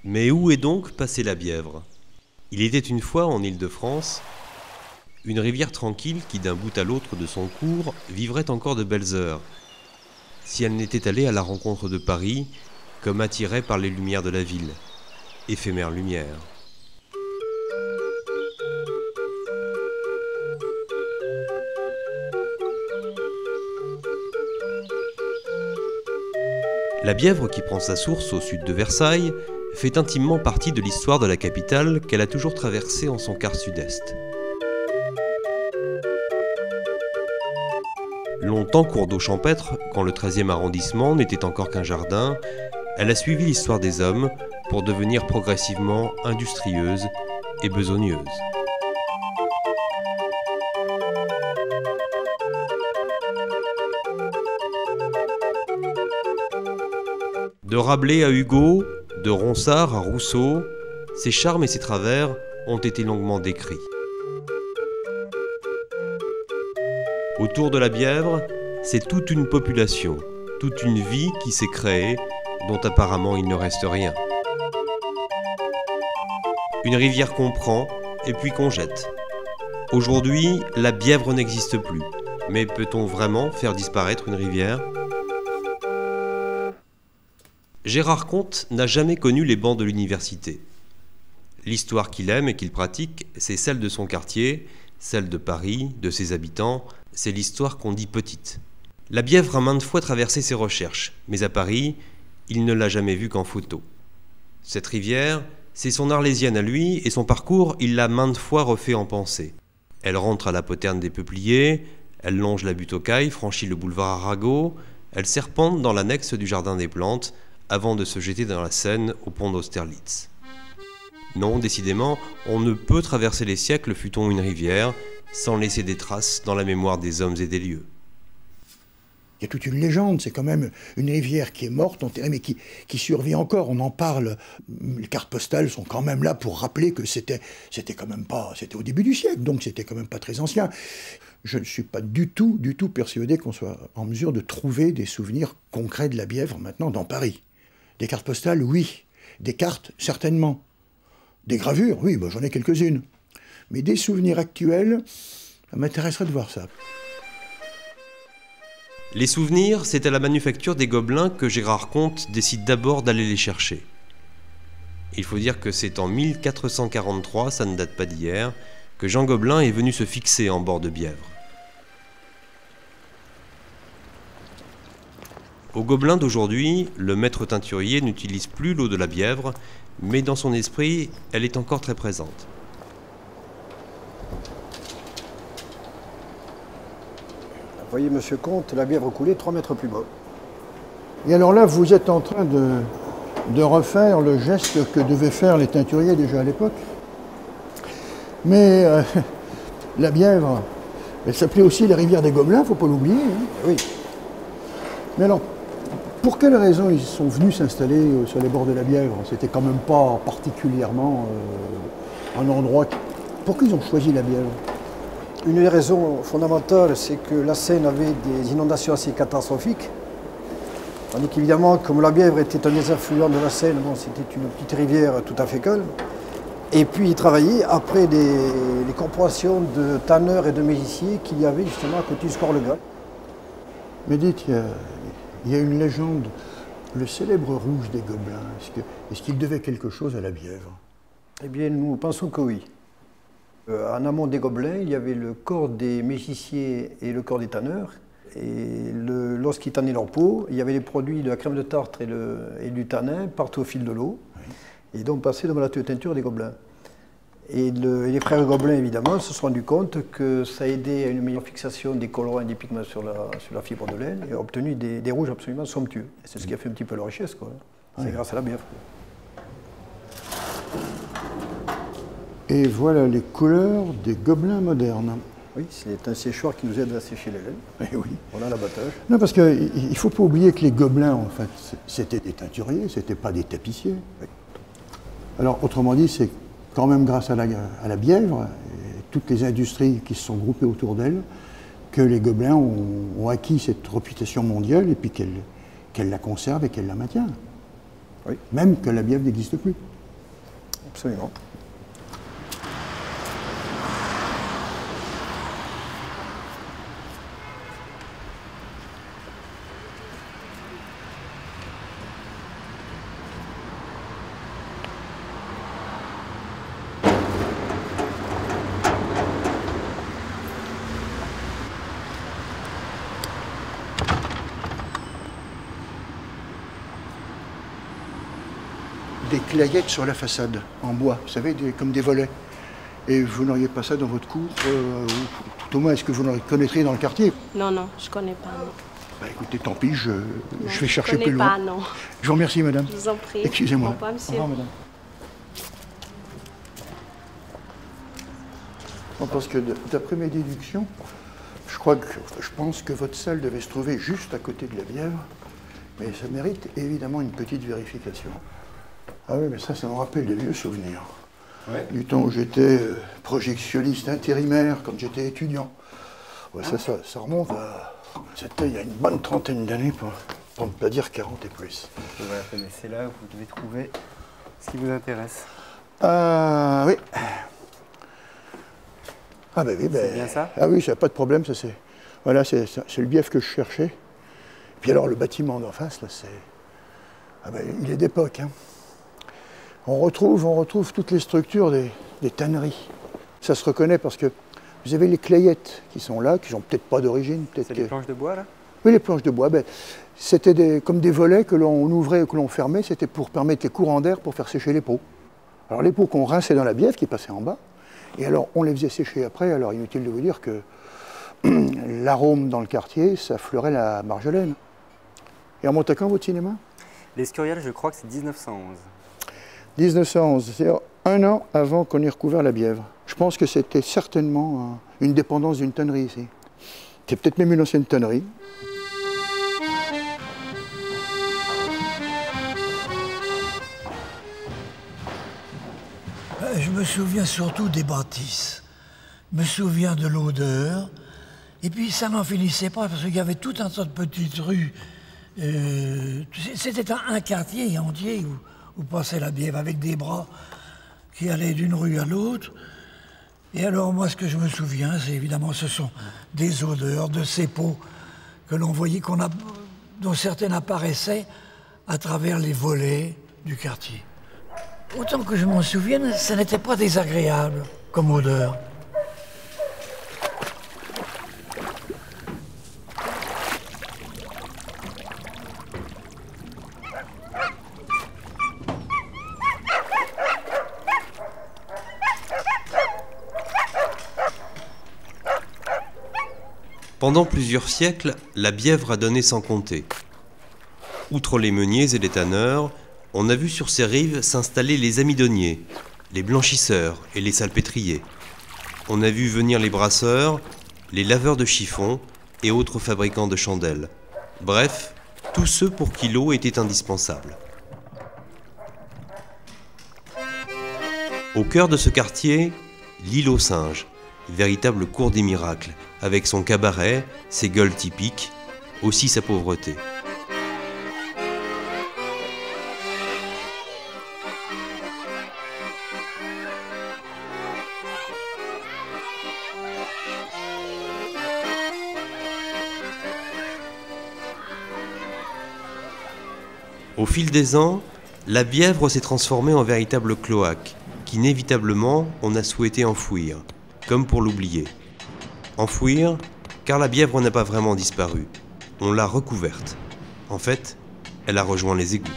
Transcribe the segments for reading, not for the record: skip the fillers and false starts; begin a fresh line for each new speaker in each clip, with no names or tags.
Mais où est donc passée la Bièvre? Il était une fois en Île-de-France, une rivière tranquille qui d'un bout à l'autre de son cours vivrait encore de belles heures, si elle n'était allée à la rencontre de Paris, comme attirée par les lumières de la ville, éphémère lumière. La Bièvre, qui prend sa source au sud de Versailles, fait intimement partie de l'histoire de la capitale qu'elle a toujours traversée en son quart sud-est. Longtemps cours d'eau champêtre, quand le 13e arrondissement n'était encore qu'un jardin, elle a suivi l'histoire des hommes pour devenir progressivement industrieuse et besogneuse. De Rabelais à Hugo, de Ronsard à Rousseau, ses charmes et ses travers ont été longuement décrits. Autour de la Bièvre, c'est toute une population, toute une vie qui s'est créée, dont apparemment il ne reste rien. Une rivière qu'on prend et puis qu'on jette. Aujourd'hui, la Bièvre n'existe plus. Mais peut-on vraiment faire disparaître une rivière ? Gérard Comte n'a jamais connu les bancs de l'université. L'histoire qu'il aime et qu'il pratique, c'est celle de son quartier, celle de Paris, de ses habitants, c'est l'histoire qu'on dit petite. La Bièvre a maintes fois traversé ses recherches, mais à Paris, il ne l'a jamais vue qu'en photo. Cette rivière, c'est son Arlésienne à lui, et son parcours, il l'a maintes fois refait en pensée. Elle rentre à la poterne des Peupliers, elle longe la butte aux Cailles, franchit le boulevard Arago, elle serpente dans l'annexe du Jardin des Plantes, avant de se jeter dans la Seine au pont d'Austerlitz. Non, décidément, on ne peut traverser les siècles, fût-on une rivière, sans laisser des traces dans la mémoire des hommes et des lieux.
Il y a toute une légende, c'est quand même une rivière qui est morte, enterrée, mais qui survit encore, on en parle. Les cartes postales sont quand même là pour rappeler que c'était quand même pas, c'était au début du siècle, donc c'était quand même pas très ancien. Je ne suis pas du tout persuadé qu'on soit en mesure de trouver des souvenirs concrets de la Bièvre maintenant dans Paris. Des cartes postales, oui. Des cartes, certainement. Des gravures, oui, j'en ai quelques-unes. Mais des souvenirs actuels, ça m'intéresserait de voir ça.
Les souvenirs, c'est à la manufacture des Gobelins que Gérard Comte décide d'abord d'aller les chercher. Il faut dire que c'est en 1443, ça ne date pas d'hier, que Jean Gobelin est venu se fixer en bord de Bièvre. Au Gobelin d'aujourd'hui, le maître teinturier n'utilise plus l'eau de la Bièvre, mais dans son esprit, elle est encore très présente.
Vous voyez, monsieur Comte, la Bièvre coulait 3 mètres plus bas.
Et alors là, vous êtes en train de refaire le geste que devaient faire les teinturiers déjà à l'époque. Mais la Bièvre, elle s'appelait aussi la rivière des Gobelins, il ne faut pas l'oublier. Hein.
Oui.
Mais alors, pour quelles raisons ils sont venus s'installer sur les bords de la Bièvre? C'était quand même pas particulièrement un endroit... Pourquoi ils ont choisi la Bièvre?
Une des raisons fondamentales, c'est que la Seine avait des inondations assez catastrophiques. Tandis qu'évidemment, comme la Bièvre était un des affluents de la Seine, c'était une petite rivière tout à fait calme. Et puis ils travaillaient après les corporations de tanneurs et de mégissiers qu'il y avait justement à côté du Score-le-Gal.
Mais dites, il y a une légende, le célèbre rouge des Gobelins, est-ce qu'il devait quelque chose à la Bièvre?
Eh bien, nous pensons que oui. En amont des Gobelins, il y avait le corps des mégissiers et le corps des tanneurs. Et lorsqu'ils tannaient leur peau, il y avait les produits de la crème de tartre et du tanin partout au fil de l'eau. Oui. Et donc passaient dans la teinture des Gobelins. Et les frères Gobelins, évidemment, se sont rendus compte que ça aidait à une meilleure fixation des colorants et des pigments sur la fibre de laine et a obtenu des rouges absolument somptueux. Et c'est ce qui a fait un petit peu leur richesse, quoi. C'est grâce à la Bièvre.
Et voilà les couleurs des Gobelins modernes.
Oui, c'est un séchoir qui nous aide à sécher les laines.
Eh oui.
Voilà l'abattage.
Non, parce qu'il ne faut pas oublier que les Gobelins, en fait, c'était des teinturiers, c'était pas des tapissiers. Oui. Alors, autrement dit, c'est quand même grâce à la Bièvre, et toutes les industries qui se sont groupées autour d'elle, que les Gobelins ont acquis cette réputation mondiale et puis qu'elle la conserve et qu'elle la maintient.
Oui.
Même que la bièvre n'existe plus.
Absolument.
Des clayettes sur la façade, en bois, vous savez, comme des volets. Et vous n'auriez pas ça dans votre cour, ou tout au moins, est-ce que vous le connaîtriez dans le quartier?
Non, non, je connais pas, non.
Bah écoutez, tant pis, je vais
Je
chercher
connais
plus loin.
pas, non.
Je vous remercie, madame.
Je vous en prie.
Excusez-moi.
Au revoir, monsieur.
Au revoir, madame. Non, parce que d'après mes déductions, je pense que votre salle devait se trouver juste à côté de la Bièvre, mais ça mérite évidemment une petite vérification. Ah oui, mais ça me rappelle des vieux souvenirs.
Ouais.
Du temps où j'étais projectionniste intérimaire, quand j'étais étudiant. Ouais, ça remonte à... C'était il y a une bonne trentaine d'années, pour ne pas dire 40 et plus.
Voilà, c'est là où vous devez trouver ce qui vous intéresse.
Ah oui. Ah ben oui,
C'est bien ça?
Ah oui, ça pas de problème, ça c'est... Voilà, c'est le bief que je cherchais. Puis alors le bâtiment d'en face, là, c'est... Ah ben, il est d'époque, hein. On retrouve toutes les structures des tanneries. Ça se reconnaît parce que vous avez les clayettes qui sont là, qui sont peut-être pas d'origine.
C'est les planches de bois, là?
Oui, les planches de bois. Ben, c'était comme des volets que l'on ouvrait ou que l'on fermait. C'était pour permettre les courants d'air pour faire sécher les pots. Alors les pots qu'on rinçait dans la bièvre qui passaient en bas. Et alors on les faisait sécher après. Alors inutile de vous dire que l'arôme dans le quartier, ça fleurait la marjolaine. Et remonte à quand votre cinéma?
L'Escurial, je crois que c'est 1911.
1911, c'est-à-dire un an avant qu'on ait recouvert la Bièvre. Je pense que c'était certainement une dépendance d'une tannerie ici. C'est peut-être même une ancienne tannerie.
Je me souviens surtout des bâtisses. Je me souviens de l'odeur. Et puis ça n'en finissait pas parce qu'il y avait tout un tas de petites rues. C'était un quartier entier où passait la Bièvre avec des bras qui allaient d'une rue à l'autre. Et alors moi ce que je me souviens, c'est évidemment ce sont des odeurs de ces pots que l'on voyait, dont certaines apparaissaient à travers les volets du quartier. Autant que je m'en souvienne, ça n'était pas désagréable comme odeur.
Pendant plusieurs siècles, la Bièvre a donné sans compter. Outre les meuniers et les tanneurs, on a vu sur ses rives s'installer les amidonniers, les blanchisseurs et les salpêtriers. On a vu venir les brasseurs, les laveurs de chiffons et autres fabricants de chandelles. Bref, tous ceux pour qui l'eau était indispensable. Au cœur de ce quartier, l'île aux singes, véritable cour des miracles, avec son cabaret, ses gueules typiques, aussi sa pauvreté. Au fil des ans, la Bièvre s'est transformée en véritable cloaque, qu'inévitablement on a souhaité enfouir, comme pour l'oublier. Enfouir, car la Bièvre n'a pas vraiment disparu. On l'a recouverte. En fait, elle a rejoint les égouts.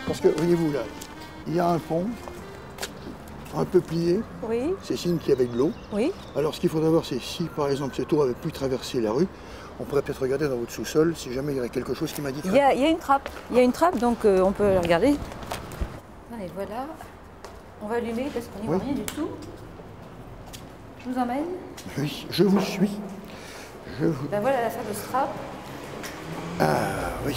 Parce que, voyez-vous là, il y a un pont, un peu plié,
Oui,
c'est signe qu'il y avait de l'eau.
oui.
Alors ce qu'il faudrait voir, c'est si par exemple cette eau avait pu traverser la rue, on pourrait peut-être regarder dans votre sous-sol si jamais il y aurait quelque chose qui m'indiquerait.
Il y a une trappe. Il y a une trappe, donc on peut regarder. Ah, et voilà. On va allumer parce qu'on n'y voit
Oui.
rien du tout. Je vous emmène.
Oui, je vous suis.
Ben voilà la fameuse trappe.
Ah oui.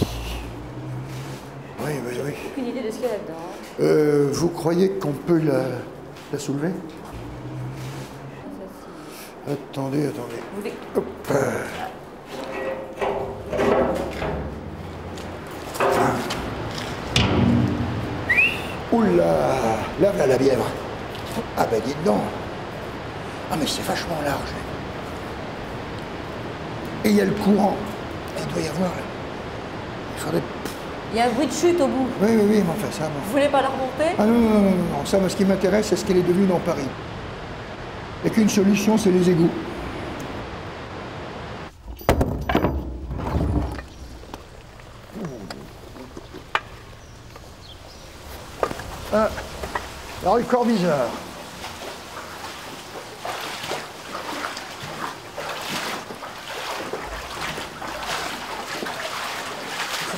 Oui, oui, oui.
Aucune idée de ce qu'il y a là-dedans.
Vous croyez qu'on peut la soulever? Attendez, attendez.
Vous voulez...
Hop. Oula, là, voilà la bièvre. Ah ben dites donc. Ah mais c'est vachement large. Et il y a le courant. Il doit y avoir... Il faudrait...
Il y a un bruit de chute au bout.
Oui, oui, oui, mais enfin ça...
Vous voulez pas la remonter?
Ah non, non, non, non, non. Ça, moi, ce qui m'intéresse, c'est ce qu'elle est devenue dans Paris. Et qu'une solution, c'est les égouts. Ah, la rue Corvisart.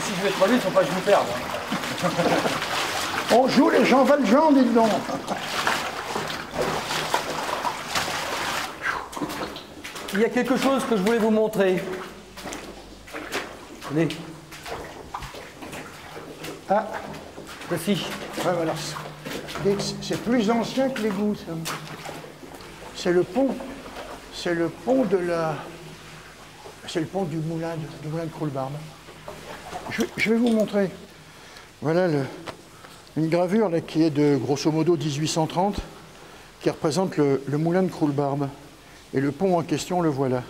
Si je vais trop vite, faut pas que je me perde.
On joue les Jean Valjean, dites donc.
Il y a quelque chose que je voulais vous montrer. Tenez.
Ah,
Ceci.
ouais, voilà. C'est plus ancien que l'égout, ça. C'est le pont. C'est le pont de la... C'est le pont du moulin de Croulebarbe. Je vais vous montrer. Voilà une gravure là, qui est de grosso modo 1830, qui représente le moulin de Croulebarbe. Et le pont en question, le voilà.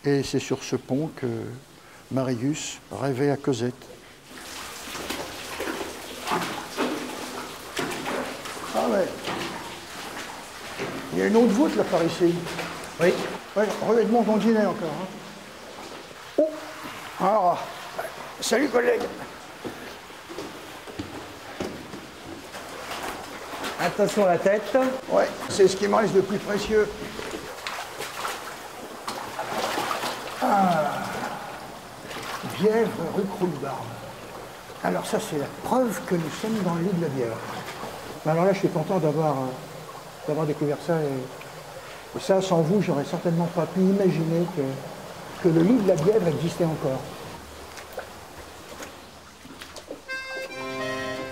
Et c'est sur ce pont que Marius rêvait à Cosette. Ah ouais. Il y a une autre voûte là par ici.
Oui.
Oui, rue Edmond Gondinet encore. Hein. Oh, alors, salut collègue.
Attention à la tête.
Ouais, c'est ce qui me reste de plus précieux. Ah, Bièvre, rue Croulebarbe. Alors ça, c'est la preuve que nous sommes dans le lit de la Bièvre. Alors là, je suis content d'avoir découvert ça. Et ça, sans vous, j'aurais certainement pas pu imaginer que le lit de la Bièvre existait encore.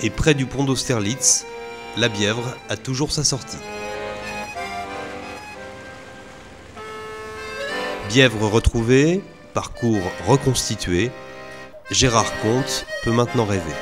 Et près du pont d'Austerlitz, la Bièvre a toujours sa sortie. Bièvre retrouvée, parcours reconstitué, Gérard Comte peut maintenant rêver.